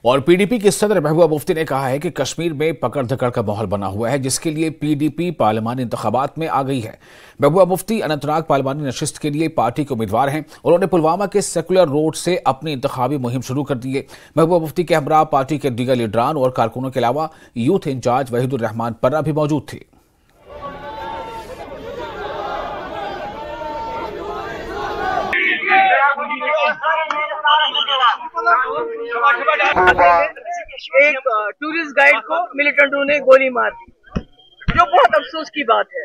और पीडीपी के सदर महबूबा मुफ्ती ने कहा है कि कश्मीर में पकड़ धकड़ का माहौल बना हुआ है, जिसके लिए पीडीपी पार्लिमानी इंतखाबात में आ गई है। महबूबा मुफ्ती अनंतनाग पार्लिमानी नशिस्त के लिए पार्टी के उम्मीदवार हैं। उन्होंने पुलवामा के सेकुलर रोड से अपनी इंतखाबी मुहिम शुरू कर दी है। महबूबा मुफ्ती के हमरा पार्टी के दीगर लीडरान और कारकुनों के अलावा यूथ इंचार्ज वहीदुर रहमान पर्रा भी मौजूद थे। एक टूरिस्ट गाइड को मिलिटेंटों ने गोली मार दी, जो बहुत अफसोस की बात है।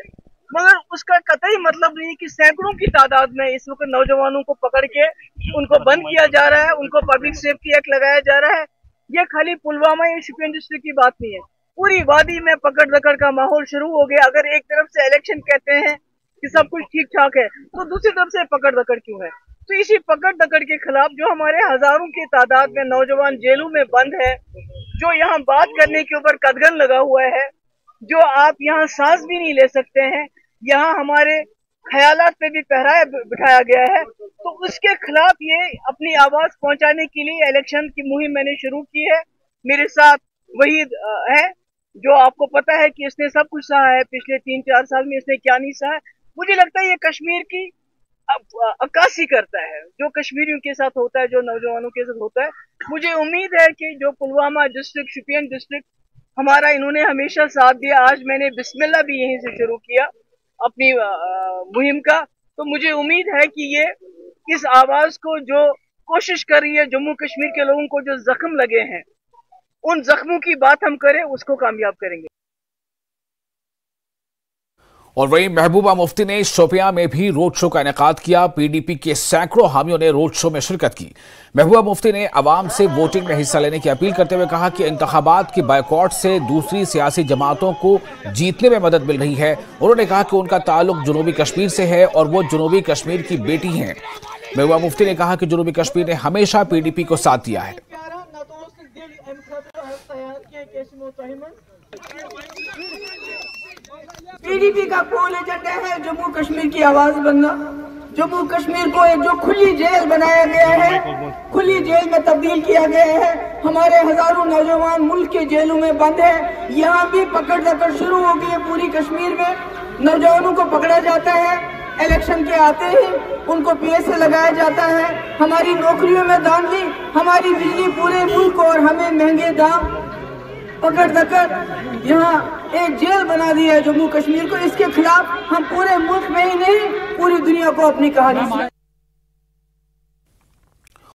मगर उसका कतई मतलब नहीं कि सैकड़ों की तादाद में इस वक्त नौजवानों को पकड़ के उनको बंद किया जा रहा है, उनको पब्लिक सेफ्टी एक्ट लगाया जा रहा है। ये खाली पुलवामा या शोपियां डिस्ट्रिक्ट की बात नहीं है, पूरी वादी में पकड़ दकड़ का माहौल शुरू हो गया। अगर एक तरफ से इलेक्शन कहते हैं कि सब कुछ ठीक ठाक है, तो दूसरी तरफ से पकड़ दकड़ क्यों है? तो इसी पकड़ दकड़ के खिलाफ जो हमारे हजारों की तादाद में नौजवान जेलों में बंद है, जो यहाँ बात करने के ऊपर कदगन लगा हुआ है, जो आप यहाँ सांस भी नहीं ले सकते हैं, यहाँ हमारे ख्यालात पे भी पहरा बिठाया गया है, तो उसके खिलाफ ये अपनी आवाज पहुंचाने के लिए इलेक्शन की मुहिम मैंने शुरू की है। मेरे साथ वहीद है, जो आपको पता है कि इसने सब कुछ सहा है। पिछले 3-4 साल में इसने क्या नहीं सहा है। मुझे लगता है ये कश्मीर की अक्कासी करता है, जो कश्मीरियों के साथ होता है, जो नौजवानों के साथ होता है। मुझे उम्मीद है कि जो पुलवामा डिस्ट्रिक्ट, शोपियां डिस्ट्रिक्ट हमारा इन्होंने हमेशा साथ दिया। आज मैंने बिस्मिल्लाह भी यहीं से शुरू किया अपनी मुहिम का, तो मुझे उम्मीद है कि ये इस आवाज को जो कोशिश कर रही है, जम्मू कश्मीर के लोगों को जो जख्म लगे हैं, उन जख्मों की बात हम करें, उसको कामयाब करेंगे। और वहीं महबूबा मुफ्ती ने शोपियां में भी रोड शो का इनेकाद किया। पीडीपी के सैकड़ों हामियों ने रोड शो में शिरकत की। महबूबा मुफ्ती ने अवाम से वोटिंग में हिस्सा लेने की अपील करते हुए कहा कि इंतखाबात के बायकॉट से दूसरी सियासी जमातों को जीतने में मदद मिल रही है। उन्होंने कहा कि उनका ताल्लुक जनूबी कश्मीर से है और वो जनूबी कश्मीर की बेटी हैं। महबूबा मुफ्ती ने कहा कि जनूबी कश्मीर ने हमेशा पीडीपी को साथ दिया है। पीडीपी का कौन एजेंडा है जम्मू कश्मीर की आवाज बनना। जम्मू कश्मीर को एक जो खुली जेल बनाया गया है, खुली जेल में तब्दील किया गया है। हमारे हजारों नौजवान मुल्क के जेलों में बंद है। यहाँ भी पकड़ दकड़ शुरू हो गई है। पूरी कश्मीर में नौजवानों को पकड़ा जाता है, इलेक्शन के आते ही उनको पीएस से लगाया जाता है। हमारी नौकरियों में धांधली, हमारी बिजली पूरे मुल्क और हमें महंगे दाम, पकड़ दकड़ यहाँ एक जेल बना दिया है जम्मू कश्मीर को। इसके खिलाफ हम पूरे मुल्क में ही नहीं, पूरी दुनिया को अपनी कहानी